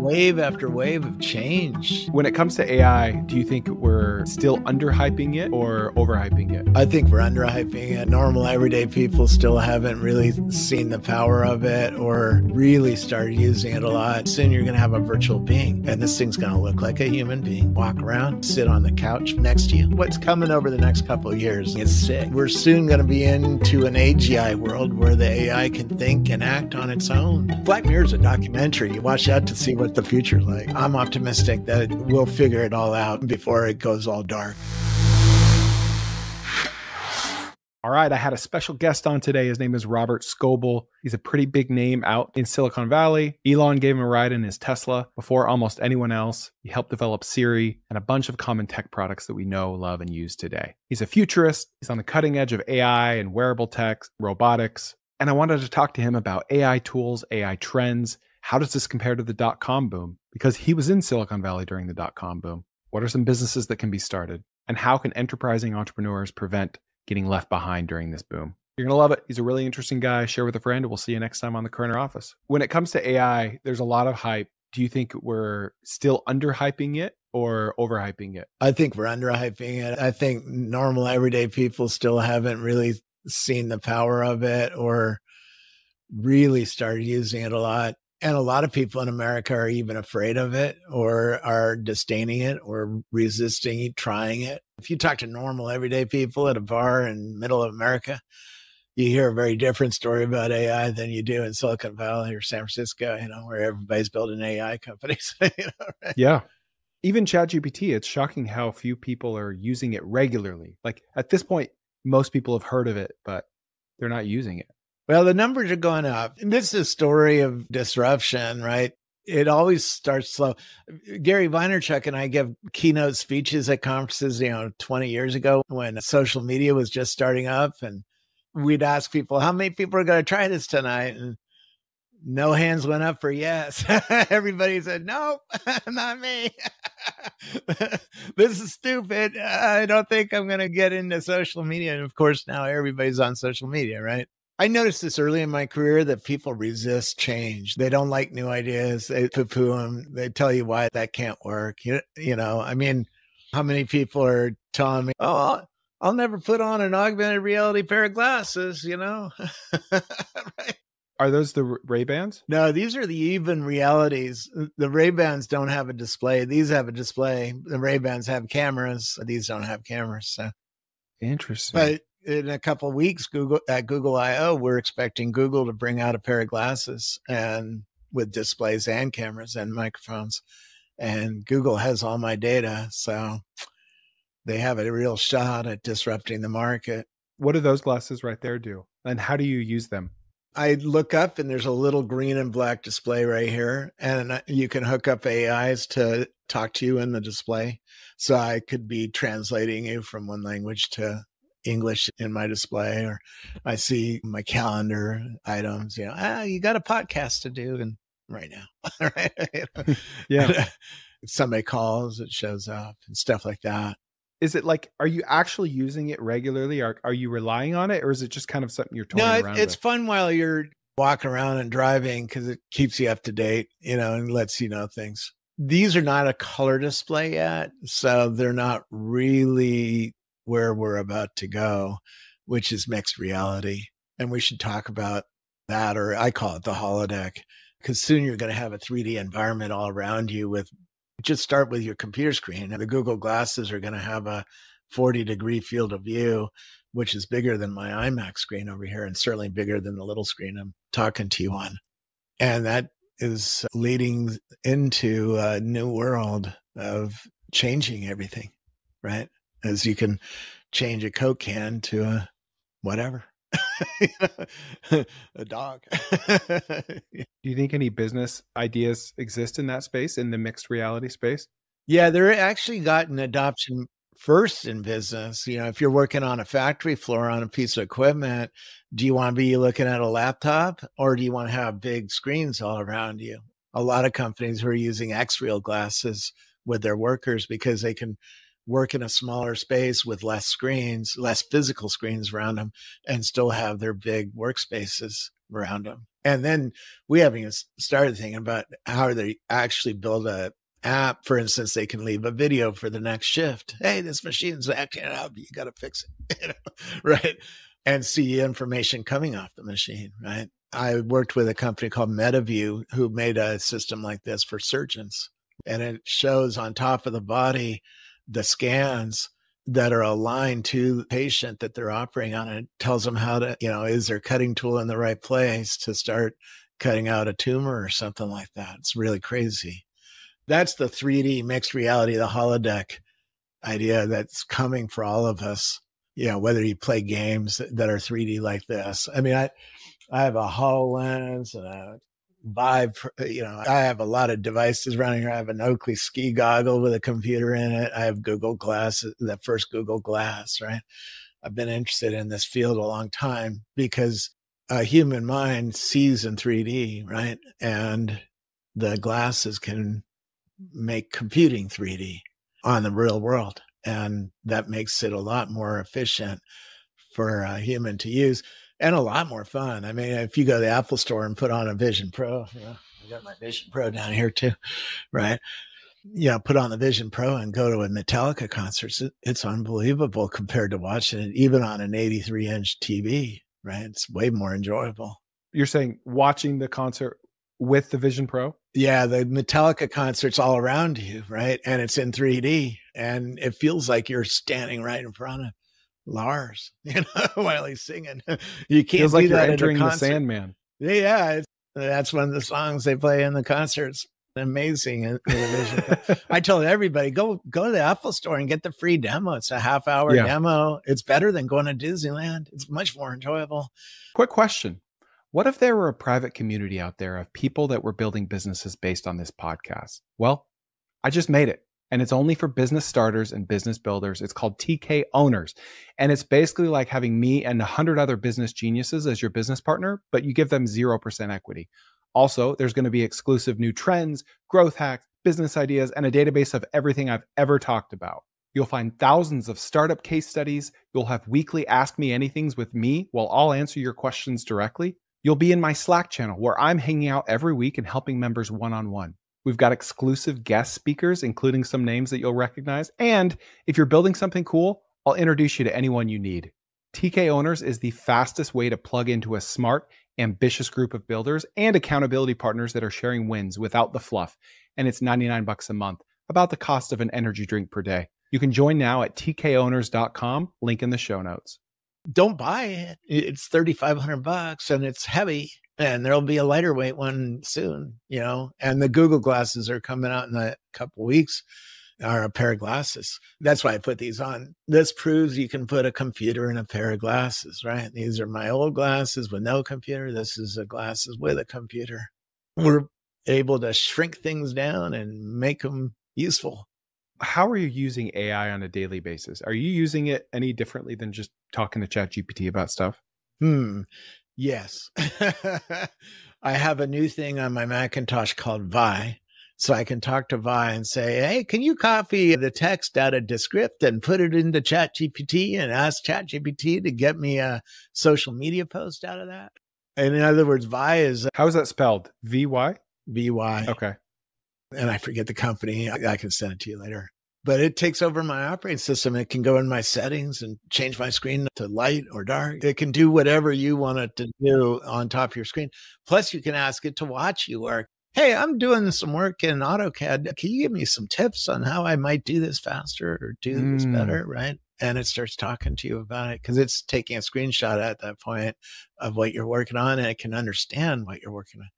wave after wave of change. When it comes to AI, do you think we're still underhyping it or overhyping it? I think we're underhyping it. Normal everyday people still haven't really seen the power of it or really started using it a lot. Soon you're going to have a virtual being, and this thing's going to look like a human being, walk around, sit on the couch next to you. What's coming over the next couple of years is sick. We're soon going to be into an AGI world where the AI can think and act on its own. Black Mirror is a documentary. You watch that to see what the future's like. I'm optimistic that we'll figure it all out before it goes all dark. All right, I had a special guest on today. His name is Robert Scoble. He's a pretty big name out in Silicon Valley. Elon gave him a ride in his Tesla before almost anyone else. He helped develop Siri and a bunch of common tech products that we know, love, and use today. He's a futurist. He's on the cutting edge of AI and wearable tech, robotics. And I wanted to talk to him about AI tools, AI trends. How does this compare to the dot-com boom? Because he was in Silicon Valley during the dot-com boom. What are some businesses that can be started? And how can enterprising entrepreneurs prevent getting left behind during this boom? You're going to love it. He's a really interesting guy. Share with a friend. We'll see you next time on the Corner Office. When it comes to AI, there's a lot of hype. Do you think we're still underhyping it or overhyping it? I think we're underhyping it. I think normal everyday people still haven't really seen the power of it or really started using it a lot. And a lot of people in America are even afraid of it or are disdaining it or resisting it, trying it. If you talk to normal everyday people at a bar in middle of America, you hear a very different story about AI than you do in Silicon Valley or San Francisco, where everybody's building AI companies. Right? Yeah. Even ChatGPT, it's shocking how few people are using it regularly. Like at this point, most people have heard of it, but they're not using it. Well, the numbers are going up. And this is a story of disruption, right? It always starts slow. Gary Vaynerchuk and I give keynote speeches at conferences, 20 years ago when social media was just starting up. And we'd ask people, how many people are going to try this tonight? And no hands went up for yes. Everybody said, nope, not me. This is stupid. I don't think I'm going to get into social media. And of course, now everybody's on social media, right? I noticed this early in my career that people resist change. They don't like new ideas. They poo-poo them. They tell you why that can't work. I mean, how many people are telling me, oh, I'll never put on an augmented reality pair of glasses, Right? Are those the Ray-Bans? No, these are the even realities. The Ray-Bans don't have a display. These have a display. The Ray-Bans have cameras. These don't have cameras. So. Interesting. But in a couple of weeks, at Google I/O, we're expecting Google to bring out a pair of glasses and with displays and cameras and microphones. And Google has all my data, so they have a real shot at disrupting the market. What do those glasses right there do? And how do you use them? I look up and there's a little green and black display right here. And you can hook up AIs to talk to you in the display. So I could be translating you from one language to English in my display, or I see my calendar items, you got a podcast to do and right now. Right? Yeah. If somebody calls, it shows up and stuff like that. Is it like, are you actually using it regularly? Are you relying on it, or is it just kind of something you're toying around with? It's fun while you're walking around and driving because it keeps you up to date, and lets you know things. These are not a color display yet, so they're not really where we're about to go, which is mixed reality. And we should talk about that, or I call it the holodeck, because soon you're going to have a 3D environment all around you just start with your computer screen. And the Google glasses are going to have a 40-degree field of view, which is bigger than my iMac screen over here and certainly bigger than the little screen I'm talking to you on. And that is leading into a new world of changing everything, right? As you can change a Coke can to a whatever, a dog. Do you think any business ideas exist in that space, in the mixed reality space? Yeah, they're actually gotten adoption first in business. If you're working on a factory floor on a piece of equipment, do you want to be looking at a laptop or do you want to have big screens all around you? A lot of companies are using X-Real glasses with their workers because they can work in a smaller space with less screens, less physical screens around them, and still have their big workspaces around them. And then we haven't even started thinking about how they actually build a app. For instance, they can leave a video for the next shift. Hey, this machine's acting up. You got to fix it, right? And see information coming off the machine, right? I worked with a company called MetaView who made a system like this for surgeons. And it shows on top of the body the scans that are aligned to the patient that they're operating on. It tells them how to, is their cutting tool in the right place to start cutting out a tumor or something like that. It's really crazy. That's the 3D mixed reality, the holodeck idea that's coming for all of us. Whether you play games that are 3D like this. I mean, I have a HoloLens and a Vive, I have a lot of devices around here. I have an Oakley ski goggle with a computer in it. I have Google Glass, the first Google Glass, right? I've been interested in this field a long time because a human mind sees in 3D, right? And the glasses can make computing 3D on the real world. And that makes it a lot more efficient for a human to use. And a lot more fun. I mean, if you go to the Apple store and put on a Vision Pro, I got my Vision Pro down here too, right? Put on the Vision Pro and go to a Metallica concert. It's unbelievable compared to watching it even on an 83-inch TV, right? It's way more enjoyable. You're saying watching the concert with the Vision Pro? Yeah, the Metallica concert's all around you, right? And it's in 3D. And it feels like you're standing right in front of Lars, while he's singing. You can't feels like do you're that entering at a the concert. Sandman. Yeah, that's one of the songs they play in the concerts. Amazing. I told everybody, go to the Apple store and get the free demo. It's a half-hour demo. It's better than going to Disneyland. It's much more enjoyable. Quick question. What if there were a private community out there of people that were building businesses based on this podcast? Well, I just made it. And it's only for business starters and business builders. It's called TK Owners. And it's basically like having me and 100 other business geniuses as your business partner, but you give them 0% equity. Also, there's going to be exclusive new trends, growth hacks, business ideas, and a database of everything I've ever talked about. You'll find thousands of startup case studies. You'll have weekly Ask Me Anythings with me while I'll answer your questions directly. You'll be in my Slack channel where I'm hanging out every week and helping members one-on-one. We've got exclusive guest speakers, including some names that you'll recognize. And if you're building something cool, I'll introduce you to anyone you need. TK Owners is the fastest way to plug into a smart, ambitious group of builders and accountability partners that are sharing wins without the fluff. And it's $99 a month, about the cost of an energy drink per day. You can join now at tkowners.com, link in the show notes. Don't buy it. It's $3,500 and it's heavy. And there'll be a lighter weight one soon, and the Google glasses are coming out in a couple of weeks, or a pair of glasses. That's why I put these on. This proves you can put a computer in a pair of glasses, right? These are my old glasses with no computer. This is the glasses with a computer. We're able to shrink things down and make them useful. How are you using AI on a daily basis? Are you using it any differently than just talking to ChatGPT about stuff? Yes. I have a new thing on my Macintosh called Vi. So I can talk to Vi and say, hey, can you copy the text out of Descript and put it into ChatGPT and ask ChatGPT to get me a social media post out of that? And in other words, Vi is... How is that spelled? V-Y? V-Y. Okay. And I forget the company. I can send it to you later. But it takes over my operating system. It can go in my settings and change my screen to light or dark. It can do whatever you want it to do on top of your screen. Plus, you can ask it to watch you work. Hey, I'm doing some work in AutoCAD. Can you give me some tips on how I might do this faster or do this better, right? And it starts talking to you about it because it's taking a screenshot at that point of what you're working on, and it can understand what you're working on.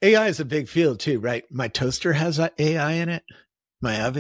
AI is a big field too, right? My toaster has AI in it. My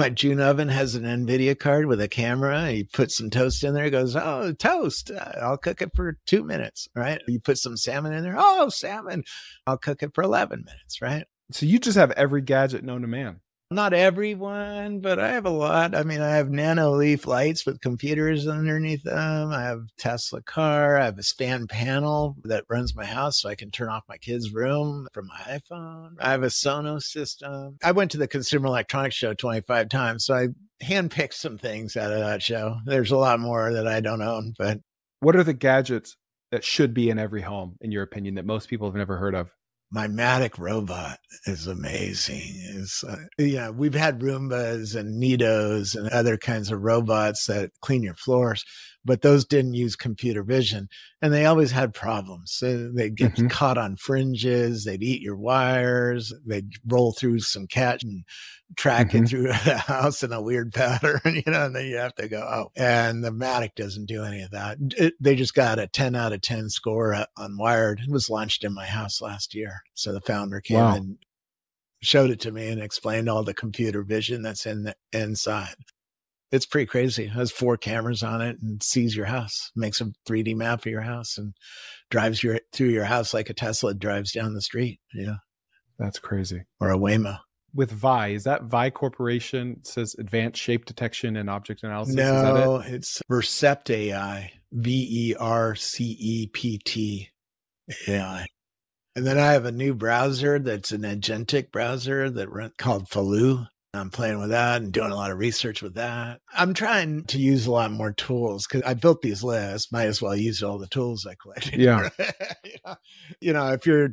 June oven has an NVIDIA card with a camera. You put some toast in there. It goes, oh, toast. I'll cook it for 2 minutes, right? You put some salmon in there. Oh, salmon. I'll cook it for 11 minutes, right? So you just have every gadget known to man. Not everyone, but I have a lot. I mean, I have nano leaf lights with computers underneath them. I have Tesla car. I have a span panel that runs my house so I can turn off my kid's room from my iPhone. I have a Sonos system. I went to the Consumer Electronics Show 25 times, so I handpicked some things out of that show. There's a lot more that I don't own, but... What are the gadgets that should be in every home, in your opinion, that most people have never heard of? My Matic robot is amazing. Yeah, we've had Roombas and Nidos and other kinds of robots that clean your floors, but those didn't use computer vision, and they always had problems. So they'd get caught on fringes, they'd eat your wires, they'd roll through some cat and track it through the house in a weird pattern, and then you have to go, oh. And the Matic doesn't do any of that. They just got a 10 out of 10 score on Wired. It was launched in my house last year. So the founder came and showed it to me and explained all the computer vision that's inside. It's pretty crazy. It has 4 cameras on it and sees your house, makes a 3D map of your house, and drives through your house like a Tesla drives down the street. Yeah. That's crazy. Or a Waymo. With Vi, is that Vi Corporation? It says Advanced Shape Detection and Object Analysis. No, is that it? It's Vercept AI, VERCEPT AI. And then I have a new browser that's an Agentic browser called Faloo. I'm playing with that and doing a lot of research with that. I'm trying to use a lot more tools because I built these lists. Might as well use all the tools I collected. Yeah. If you're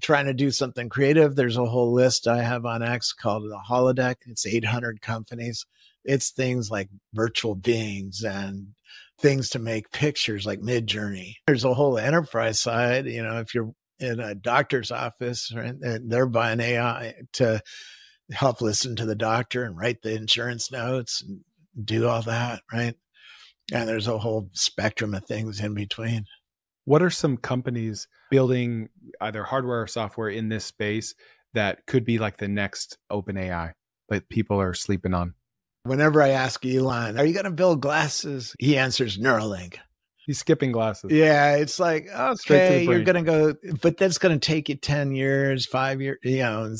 trying to do something creative, there's a whole list I have on X called the Holodeck. It's 800 companies. It's things like virtual beings and things to make pictures like Midjourney. There's a whole enterprise side. If you're in a doctor's office, right, and they're buying AI to help listen to the doctor and write the insurance notes and do all that, right? And there's a whole spectrum of things in between. What are some companies building either hardware or software in this space that could be like the next OpenAI that people are sleeping on? Whenever I ask Elon, are you going to build glasses? He answers Neuralink. He's skipping glasses. Yeah, it's like, okay, you're going to go, but that's going to take you 10 years, 5 years,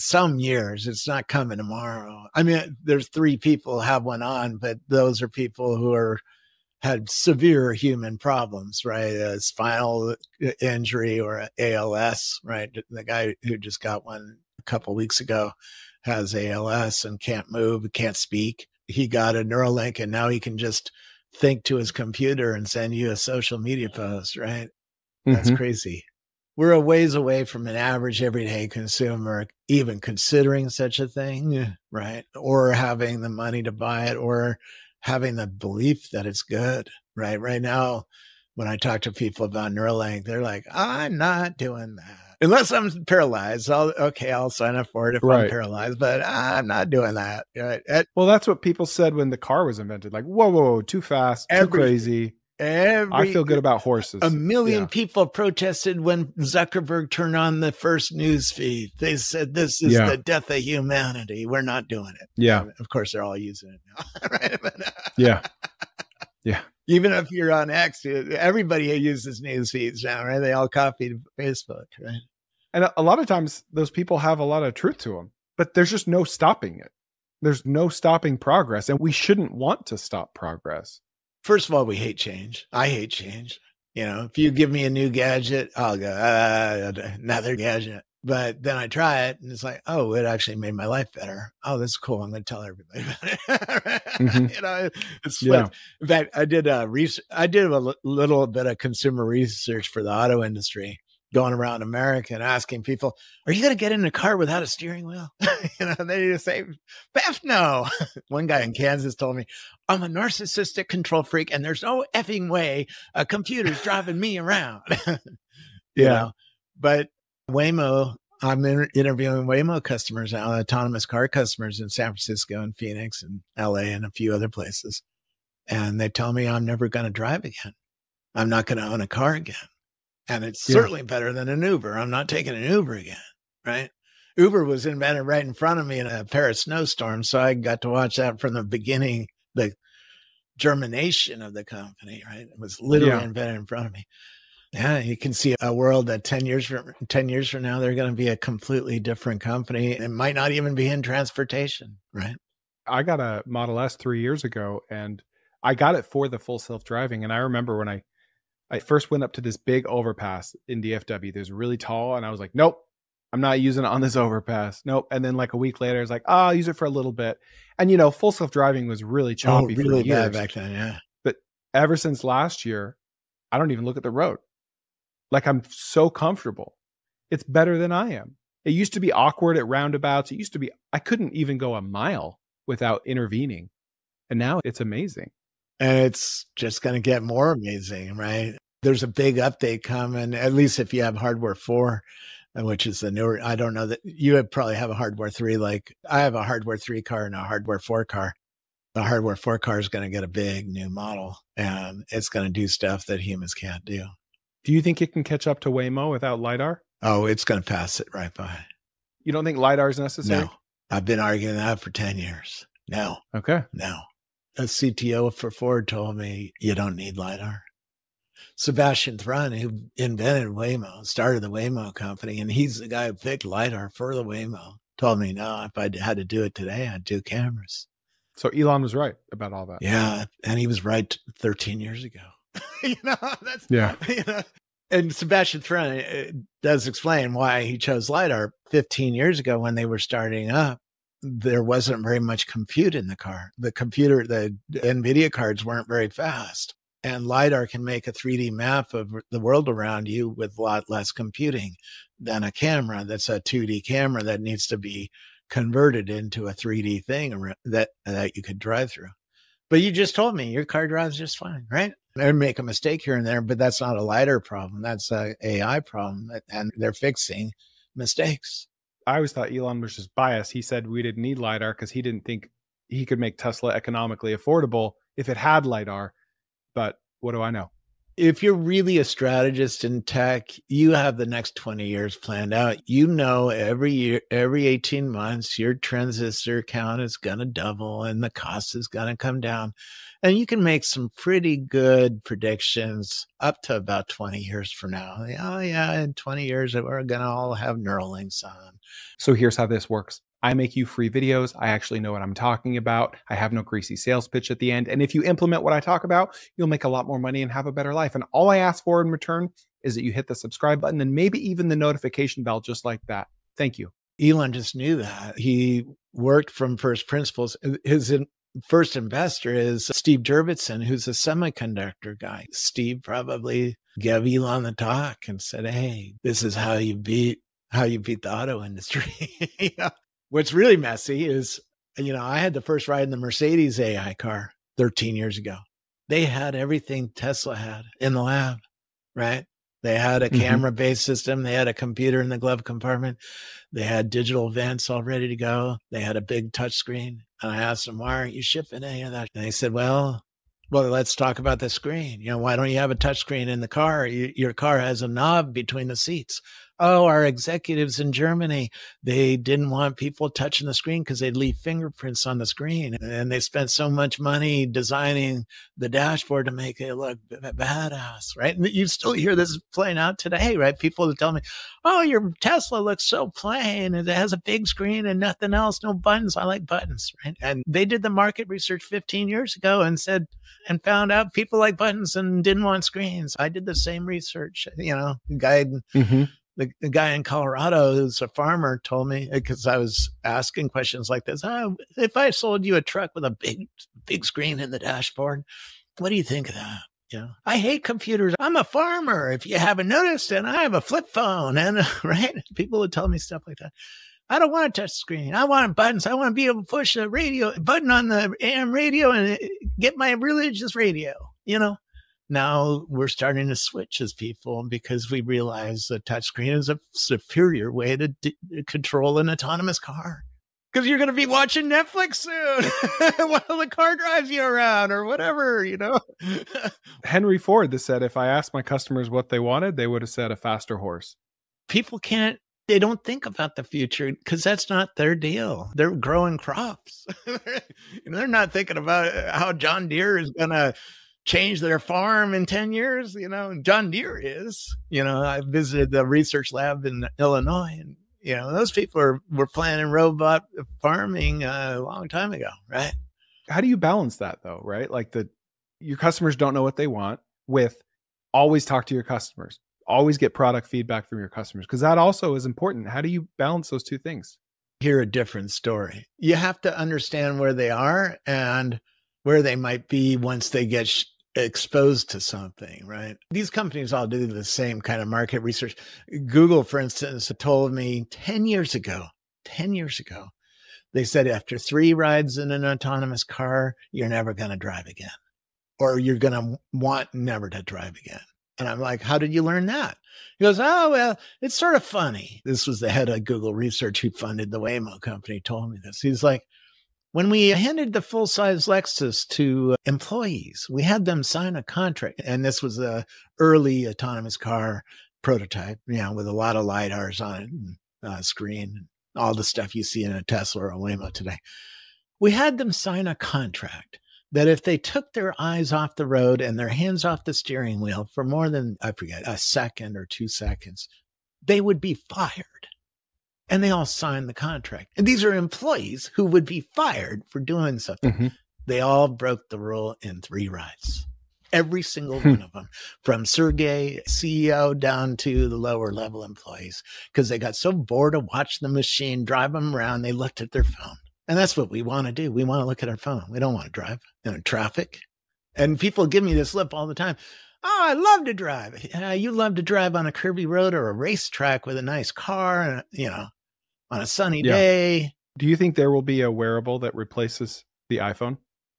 some years. It's not coming tomorrow. I mean, there's 3 people have one on, but those are people who had severe human problems, right? A spinal injury or ALS, right? The guy who just got one a couple of weeks ago has ALS and can't move, can't speak. He got a Neuralink and now he can just think to his computer and send you a social media post, right? That's crazy. We're a ways away from an average everyday consumer even considering such a thing, right? Or having the money to buy it or having the belief that it's good, right? Right now, when I talk to people about Neuralink, they're like, I'm not doing that. Unless I'm paralyzed, I'll sign up for it if I'm paralyzed, but I'm not doing that. Right? Well, that's what people said when the car was invented. Like, whoa, too fast, too crazy. I feel good about horses. A million people protested when Zuckerberg turned on the first news feed. They said, this is the death of humanity. We're not doing it. Yeah. And of course, they're all using it now. Right? Yeah. Even if you're on X, everybody uses news feeds now, right? They all copied Facebook, right? And a lot of times those people have a lot of truth to them, but there's just no stopping it. There's no stopping progress, and we shouldn't want to stop progress. First of all, we hate change. I hate change. If you give me a new gadget, I'll go, another gadget. But then I try it and it's like, oh, it actually made my life better. Oh, that's cool. I'm going to tell everybody about it. It's fun. In fact, I did a little bit of consumer research for the auto industry, going around America and asking people, are you going to get in a car without a steering wheel? They just say, Beth, no. One guy in Kansas told me, I'm a narcissistic control freak and there's no effing way a computer's driving me around. But Waymo, I'm interviewing Waymo customers now, autonomous car customers in San Francisco and Phoenix and LA and a few other places. And they tell me I'm never going to drive again. I'm not going to own a car again. And it's certainly better than an Uber. I'm not taking an Uber again, right? Uber was invented right in front of me in a Paris snowstorm. So I got to watch that from the beginning, the germination of the company, right? It was literally invented in front of me. Yeah, you can see a world that 10 years from now, they're going to be a completely different company. It might not even be in transportation, right? I got a Model S 3 years ago, and I got it for the full self-driving. And I remember when I first went up to this big overpass in DFW, there's really tall, and I was like, nope, I'm not using it on this overpass. Nope. And then like a week later, I was like, I'll use it for a little bit. And, full self-driving was really choppy really for years. bad back then, yeah. But ever since last year, I don't even look at the road. Like I'm so comfortable. It's better than I am. It used to be awkward at roundabouts. It used to be, I couldn't even go a mile without intervening. And now it's amazing. And it's just going to get more amazing, right? There's a big update coming, at least if you have hardware 4, which is the newer. I don't know that you would probably have a hardware 3. Like I have a hardware 3 car and a hardware 4 car. The hardware 4 car is going to get a big new model, and it's going to do stuff that humans can't do. Do you think it can catch up to Waymo without LiDAR? Oh, it's going to pass it right by. You don't think LiDAR is necessary? No. I've been arguing that for 10 years. No. Okay. No. A CTO for Ford told me you don't need LiDAR. Sebastian Thrun, who invented Waymo, started the Waymo company, and he's the guy who picked LiDAR for the Waymo, told me, no, if I had to do it today, I'd do cameras. So Elon was right about all that. Yeah. And he was right 13 years ago. That's, yeah. And Sebastian Thrun does explain why he chose LiDAR 15 years ago when they were starting up. There wasn't very much compute in the car. The NVIDIA cards weren't very fast. And LiDAR can make a 3D map of the world around you with a lot less computing than a camera that's a 2D camera that needs to be converted into a 3D thing that you could drive through. But you just told me your car drives just fine, right? They make a mistake here and there, but that's not a LiDAR problem. That's an AI problem, and they're fixing mistakes. I always thought Elon was just biased. He said we didn't need LiDAR because he didn't think he could make Tesla economically affordable if it had LiDAR. But what do I know? If you're really a strategist in tech, you have the next 20 years planned out. You know, every year, every 18 months, your transistor count is going to double and the cost is going to come down. And you can make some pretty good predictions up to about 20 years from now. Oh, yeah, in 20 years, we're going to all have Neuralinks on. So here's how this works. I make you free videos. I actually know what I'm talking about. I have no greasy sales pitch at the end. And if you implement what I talk about, you'll make a lot more money and have a better life. And all I ask for in return is that you hit the subscribe button and maybe even the notification bell just like that. Thank you. Elon just knew that. He worked from first principles. His first investor is Steve Jurvetson, who's a semiconductor guy. Steve probably gave Elon the talk and said, hey, this is how you beat the auto industry. What's really messy is, I had the first ride in the Mercedes AI car 13 years ago. They had everything Tesla had in the lab, right? They had a camera-based system. They had a computer in the glove compartment. They had digital vents all ready to go. They had a big touch screen. And I asked them, why aren't you shipping any of that? And they said, well, let's talk about the screen. Why don't you have a touch screen in the car? Your car has a knob between the seats. Oh, our executives in Germany, they didn't want people touching the screen because they'd leave fingerprints on the screen. And they spent so much money designing the dashboard to make it look badass, right? And you still hear this playing out today, right? People that tell me, oh, your Tesla looks so plain. It has a big screen and nothing else, no buttons. I like buttons, right? And they did the market research 15 years ago and found out people like buttons and didn't want screens. I did the same research, The guy in Colorado who's a farmer told me, because I was asking questions like this, if I sold you a truck with a big screen in the dashboard, what do you think of that? I hate computers. I'm a farmer. If you haven't noticed, and I have a flip phone, and right, people would tell me stuff like that. I don't want a touch screen. I want buttons. I want to be able to push a button on the AM radio and get my religious radio, Now we're starting to switch as people because we realize the touchscreen is a superior way to control an autonomous car. Because you're going to be watching Netflix soon while the car drives you around or whatever, Henry Ford said, if I asked my customers what they wanted, they would have said a faster horse. People they don't think about the future because that's not their deal. They're growing crops. They're not thinking about how John Deere is going to change their farm in 10 years. John Deere is, I visited the research lab in Illinois, and, those people were planning robot farming a long time ago, right? How do you balance that though, right? Like your customers don't know what they want with always talk to your customers, always get product feedback from your customers, because that also is important. How do you balance those two things? Hear a different story. You have to understand where they are and where they might be once they get exposed to something, right? These companies all do the same kind of market research. Google, for instance, told me 10 years ago, they said after 3 rides in an autonomous car, you're never going to drive again, or you're going to want never to drive again. And I'm like, how did you learn that? He goes, oh, well, it's sort of funny. This was the head of Google Research who funded the Waymo company, told me this. He's like, when we handed the full-size Lexus to employees, we had them sign a contract. And this was a early autonomous car prototype, with a lot of LiDARs on it, and screen, all the stuff you see in a Tesla or a Waymo today. We had them sign a contract that if they took their eyes off the road and their hands off the steering wheel for more than, I forget, a second or 2 seconds, they would be fired. And they all signed the contract. And these are employees who would be fired for doing something. Mm-hmm. They all broke the rule in 3 rides. Every single one of them, from Sergey, CEO, down to the lower level employees, because they got so bored of watching the machine drive them around, they looked at their phone. And that's what we want to do. We want to look at our phone. We don't want to drive in traffic. And people give me this lip all the time. Oh, I love to drive. You love to drive on a curvy road or a racetrack with a nice car, and, on a sunny day. Do you think there will be a wearable that replaces the iPhone?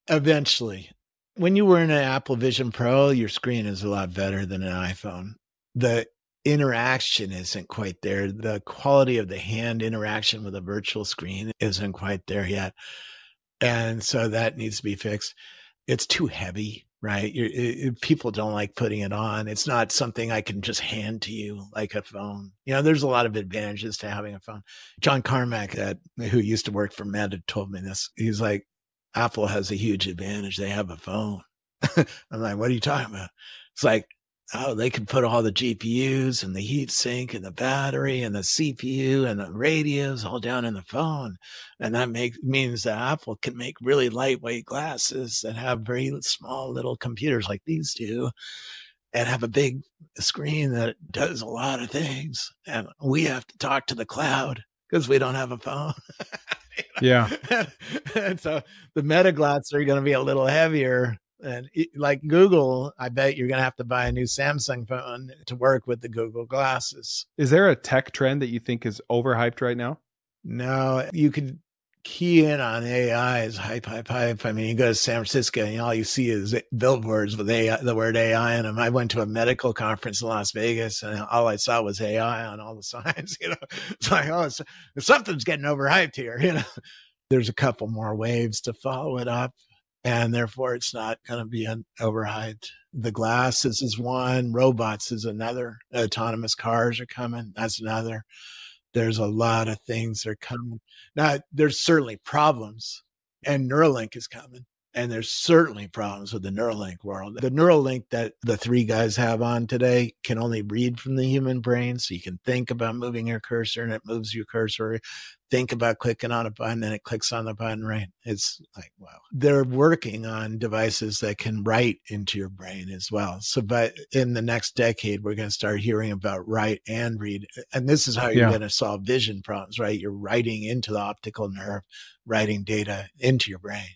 Eventually. When you were in an Apple Vision Pro, your screen is a lot better than an iPhone. The interaction isn't quite there. The quality of the hand interaction with a virtual screen isn't quite there yet. And so that needs to be fixed. It's too heavy, right? People don't like putting it on. It's not something I can just hand to you like a phone. There's a lot of advantages to having a phone. John Carmack, who used to work for Meta, told me this. He's like, Apple has a huge advantage. They have a phone. I'm like, what are you talking about? It's like, oh, they can put all the GPUs and the heat sink and the battery and the CPU and the radios all down in the phone. And that means that Apple can make really lightweight glasses that have very small little computers like these do and have a big screen that does a lot of things. And we have to talk to the cloud because we don't have a phone. Yeah. And so the Meta glasses are going to be a little heavier. And like Google, I bet you're going to have to buy a new Samsung phone to work with the Google glasses. Is there a tech trend that you think is overhyped right now? No, you could key in on AI as hype. I mean, you go to San Francisco and all you see is billboards with AI, the word AI in them. I went to a medical conference in Las Vegas and all I saw was AI on all the signs. It's like, something's getting overhyped here. There's a couple more waves to follow it up. And therefore, it's not going to be overhyped. The glasses is one. Robots is another. Autonomous cars are coming. That's another. There's a lot of things that are coming. Now, there's certainly problems. And Neuralink is coming. And there's certainly problems with the Neuralink world. The Neuralink that the 3 guys have on today can only read from the human brain. So you can think about moving your cursor and it moves your cursor. Think about clicking on a button and it clicks on the button, right? It's like, wow. They're working on devices that can write into your brain as well. So, but in the next decade, we're going to start hearing about write and read. And this is how you're going to solve vision problems, right? You're writing into the optical nerve, writing data into your brain.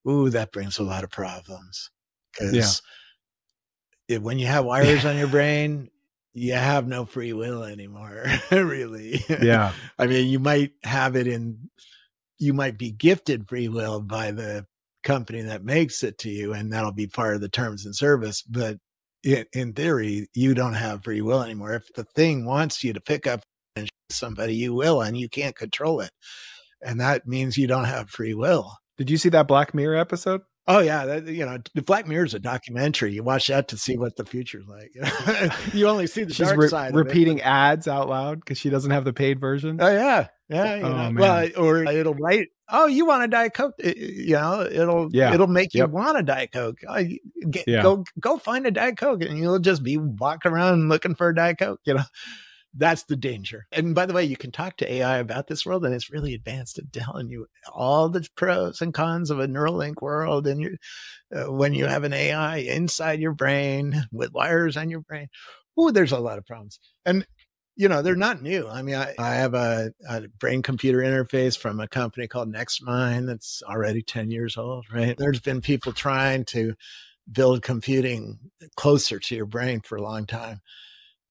Ooh, that brings a lot of problems. Because when you have wires on your brain, you have no free will anymore, really. Yeah. I mean, you might be gifted free will by the company that makes it to you, and that'll be part of the terms and service. But in theory, you don't have free will anymore. If the thing wants you to pick up and shoot somebody, you will, and you can't control it. And that means you don't have free will. Did you see that Black Mirror episode? Oh yeah, the Black Mirror is a documentary. You watch that to see what the future's like. You only see the dark side. Repeating ads out loud because she doesn't have the paid version. Oh yeah. Well, or it'll write, "Oh, you want a Diet Coke?" It'll make you want a Diet Coke. Go find a Diet Coke, and you'll just be walking around looking for a Diet Coke. That's the danger. And by the way, you can talk to AI about this world, and it's really advanced at telling you all the pros and cons of a Neuralink world. And when you have an AI inside your brain with wires on your brain, there's a lot of problems. And, they're not new. I mean, I have a brain-computer interface from a company called NextMind that's already 10 years old, right? There's been people trying to build computing closer to your brain for a long time.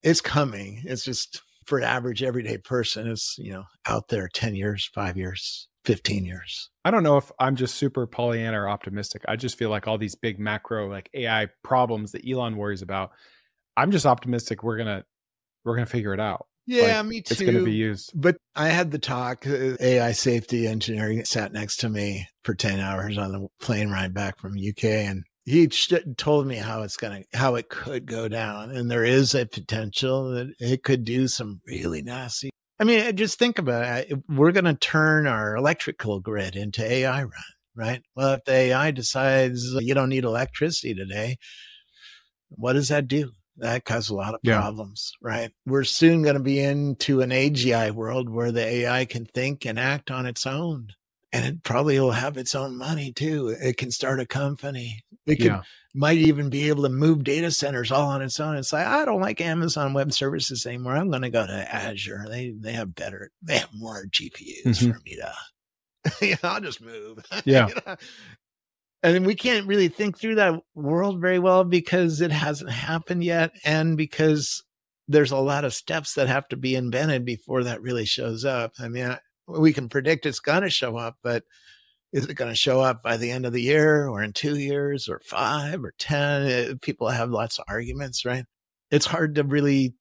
It's coming. It's just for an average everyday person, it's, out there 10 years, 5 years, 15 years. I don't know if I'm just super Pollyanna or optimistic. I just feel like all these big macro like AI problems that Elon worries about, I'm just optimistic we're gonna figure it out. Yeah, Like, me too. It's going to be used. But I had the talk, AI safety engineering sat next to me for 10 hours on the plane ride back from UK. And he told me how it could go down. And there is a potential that it could do some really nasty. I mean, just think about it. We're going to turn our electrical grid into AI run, right? Well, if the AI decides you don't need electricity today, what does that do? That causes a lot of problems, right? We're soon going to be into an AGI world where the AI can think and act on its own. And it probably will have its own money too. It can start a company. It might even be able to move data centers all on its own. It's like, I don't like Amazon Web Services anymore. I'm going to go to Azure. They have more GPUs for me to, I'll just move. Yeah. And we can't really think through that world very well because it hasn't happened yet. And because there's a lot of steps that have to be invented before that really shows up. I mean, we can predict it's going to show up, but is it going to show up by the end of the year or in 2 years or 5 or 10? People have lots of arguments, right? It's hard to really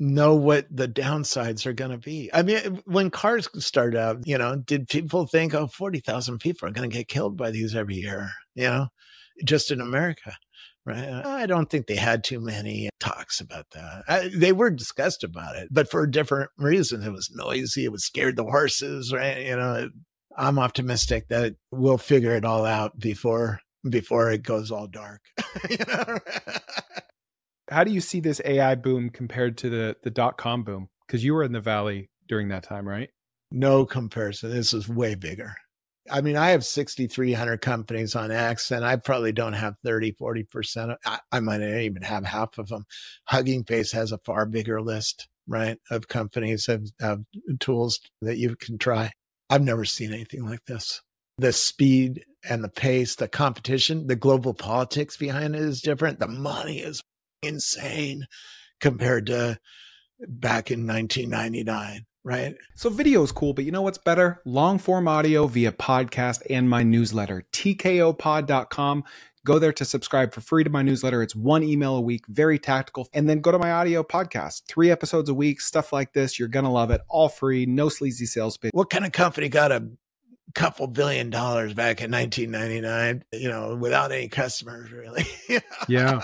know what the downsides are going to be. I mean, when cars started out, did people think, 40,000 people are going to get killed by these every year, just in America, right? I don't think they had too many talks about that. They were discussed about it, but for a different reason. It was noisy. It was scared the horses, right? I'm optimistic that we'll figure it all out before it goes all dark. How do you see this AI boom compared to the .com boom? Because you were in the Valley during that time, right? No comparison. This is way bigger. I mean, I have 6,300 companies on X, and I probably don't have 30, 40%. I might not even have half of them. Hugging Face has a far bigger list, right, of companies, of tools that you can try. I've never seen anything like this. The speed and the pace, the competition, the global politics behind it is different. The money is insane compared to back in 1999, right? So video is cool, but you know what's better? Long form audio via podcast and my newsletter, tkopod.com. Go there to subscribe for free to my newsletter. It's 1 email a week, very tactical. And then go to my audio podcast, 3 episodes a week, stuff like this. You're going to love it. All free, no sleazy sales pitch. What kind of company got a couple $1 billion back in 1999, without any customers, really? Yeah.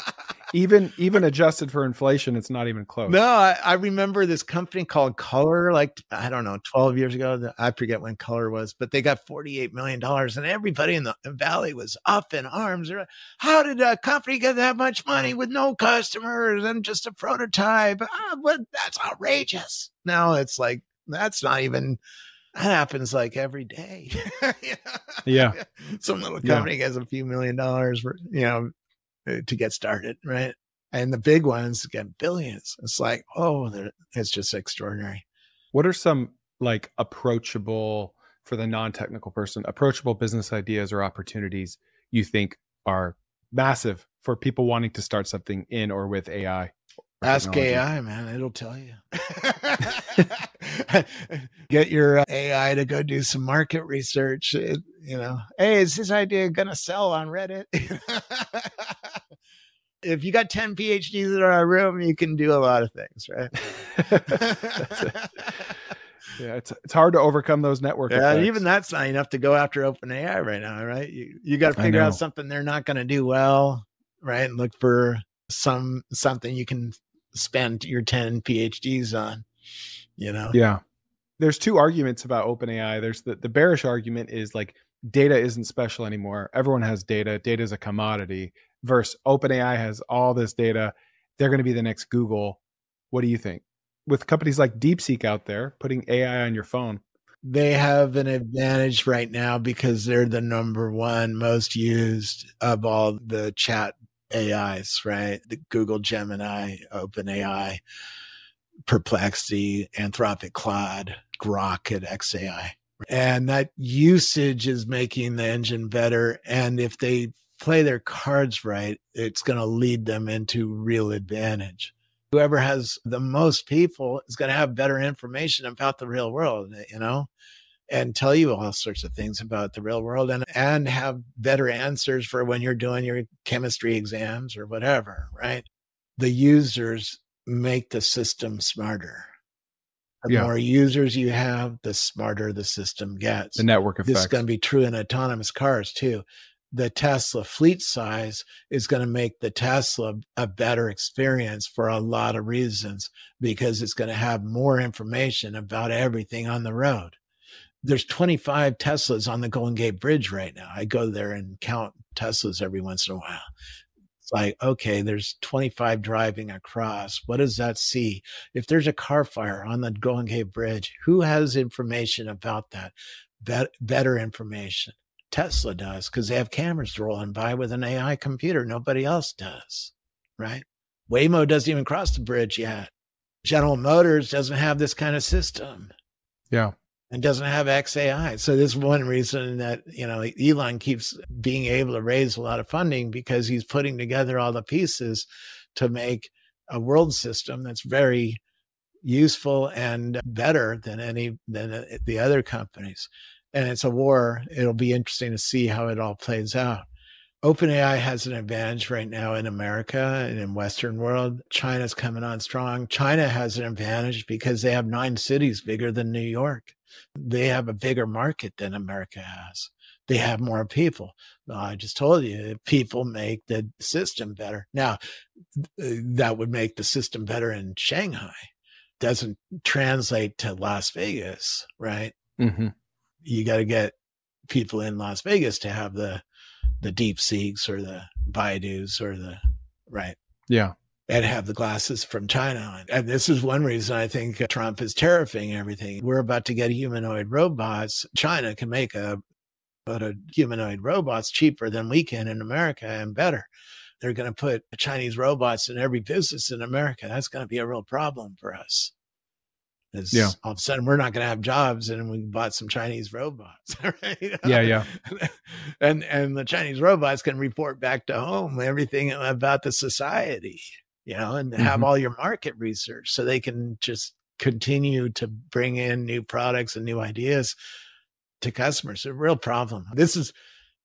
Even adjusted for inflation, it's not even close. No, I remember this company called Color, 12 years ago. I forget when Color was, but they got $48 million, and everybody in the Valley was up in arms. How did a company get that much money with no customers and just a prototype? That's outrageous. Now it's like, that's not even... That happens like every day. Yeah. Some little company gets a few $1 million, to get started, right? And the big ones get billions. It's like, it's just extraordinary. What are some approachable, for the non-technical person, approachable business ideas or opportunities you think are massive for people wanting to start something in or with AI? Ask technology. AI, man. It'll tell you. Get your AI to go do some market research. Hey, is this idea going to sell on Reddit? If you got 10 PhDs in our room, you can do a lot of things, right? Yeah, it's hard to overcome those network effects. Even that's not enough to go after OpenAI right now, right? You got to figure out something they're not going to do well, right? And look for something you can spend your 10 PhDs on, Yeah. There's 2 arguments about OpenAI. There's the bearish argument is data isn't special anymore. Everyone has data. Data is a commodity. Versus OpenAI has all this data. They're going to be the next Google. What do you think? With companies like DeepSeek out there putting AI on your phone. They have an advantage right now because they're the number 1 most used of all the chat AIs, right? The Google Gemini, OpenAI, Perplexity, Anthropic Claude, Grok, and XAI. And that usage is making the engine better. And if they play their cards right, it's going to lead them into real advantage. Whoever has the most people is going to have better information about the real world, and tell you all sorts of things about the real world and have better answers for when you're doing your chemistry exams or whatever, right? The users make the system smarter. The more users you have, the smarter the system gets. The network effect. This is going to be true in autonomous cars too. The Tesla fleet size is going to make the Tesla a better experience for a lot of reasons, because it's going to have more information about everything on the road. There's 25 Teslas on the Golden Gate Bridge right now. I go there and count Teslas every once in a while. It's like, okay, there's 25 driving across. What does that see? If there's a car fire on the Golden Gate Bridge, who has information about that? Better information. Tesla does, because they have cameras rolling by with an AI computer. Nobody else does, right? Waymo doesn't even cross the bridge yet. General Motors doesn't have this kind of system. Yeah. And doesn't have XAI. So this is one reason that, Elon keeps being able to raise a lot of funding, because he's putting together all the pieces to make a world system that's very useful and better than the other companies. And it's a war. It'll be interesting to see how it all plays out. OpenAI has an advantage right now in America and in Western world. China's coming on strong. China has an advantage because they have 9 cities bigger than New York. They have a bigger market than America has. They have more people. I just told you, people make the system better. Now, that would make the system better in Shanghai. Doesn't translate to Las Vegas, right? Mm-hmm. You got to get people in Las Vegas to have the DeepSeeks or the Baidus or right. Yeah. And have the glasses from China on. And this is one reason I think Trump is tariffing everything. We're about to get humanoid robots. China can make a humanoid robots cheaper than we can in America, and better. They're going to put Chinese robots in every business in America. That's going to be a real problem for us. All of a sudden we're not going to have jobs, and we bought some Chinese robots. Right? Yeah. And the Chinese robots can report back to home everything about the society, and have all your market research, so they can just continue to bring in new products and new ideas to customers. It's a real problem. This is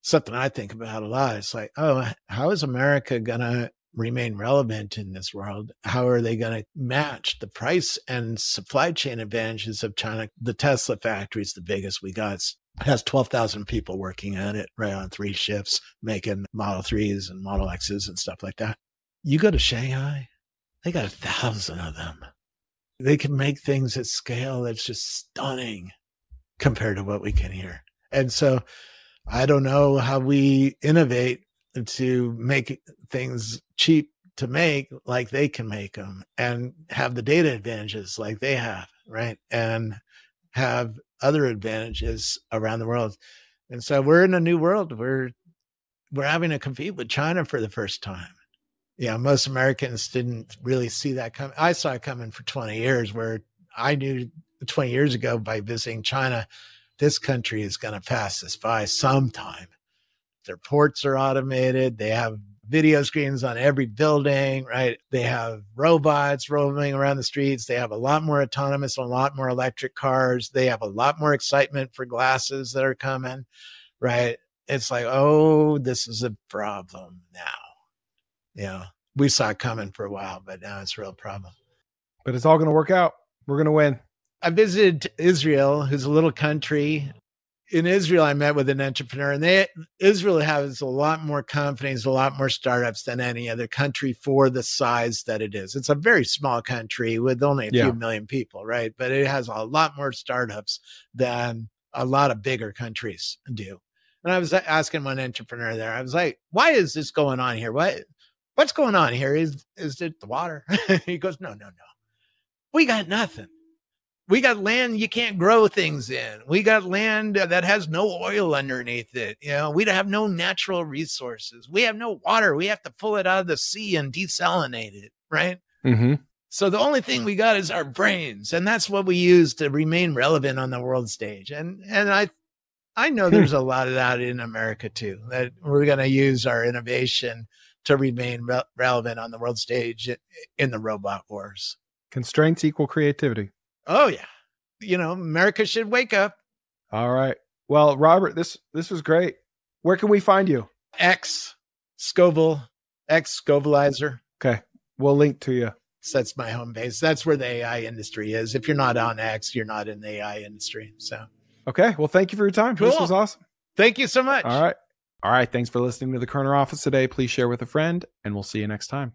something I think about a lot. It's like, how is America going to remain relevant in this world? How are they going to match the price and supply chain advantages of China? The Tesla factory is the biggest we got. It has 12,000 people working at it, right, on 3 shifts, making Model 3s and Model Xs and stuff like that. You go to Shanghai, they got 1,000 of them. They can make things at scale that's just stunning compared to what we can here. And so I don't know how we innovate to make things cheap to make like they can make them, and have the data advantages like they have, right? And have other advantages around the world. And so we're in a new world. We're having to compete with China for the first time. Most Americans didn't really see that coming. I saw it coming for 20 years, where I knew 20 years ago by visiting China, this country is going to pass us by sometime. Their ports are automated. They have video screens on every building, right? They have robots roaming around the streets. They have a lot more autonomous, a lot more electric cars. They have a lot more excitement for glasses that are coming, right? It's like, this is a problem now. We saw it coming for a while, but now it's a real problem. But it's all going to work out. We're going to win. I visited Israel, who's a little country. In Israel, I met with an entrepreneur, and Israel has a lot more companies, a lot more startups than any other country for the size that it is. It's a very small country with only a few million people, right? But it has a lot more startups than a lot of bigger countries do. And I was asking one entrepreneur there, I was like, why is this going on here? What's going on here? Is it the water? He goes, no. We got nothing. We got land you can't grow things in. We got land that has no oil underneath it. We have no natural resources. We have no water. We have to pull it out of the sea and desalinate it, right? Mm-hmm. So the only thing we got is our brains, and that's what we use to remain relevant on the world stage. And I I know there's a lot of that in America too, that we're going to use our innovation to remain relevant on the world stage in the robot wars. Constraints equal creativity. Oh yeah. America should wake up. All right. Well, Robert, this was great. Where can we find you? X Scoble, X Scobleizer. Okay. We'll link to you. So that's my home base. That's where the AI industry is. If you're not on X, you're not in the AI industry. So, okay. Well, thank you for your time. Cool. This was awesome. Thank you so much. All right. Thanks for listening to the Kerner Office today. Please share with a friend, and we'll see you next time.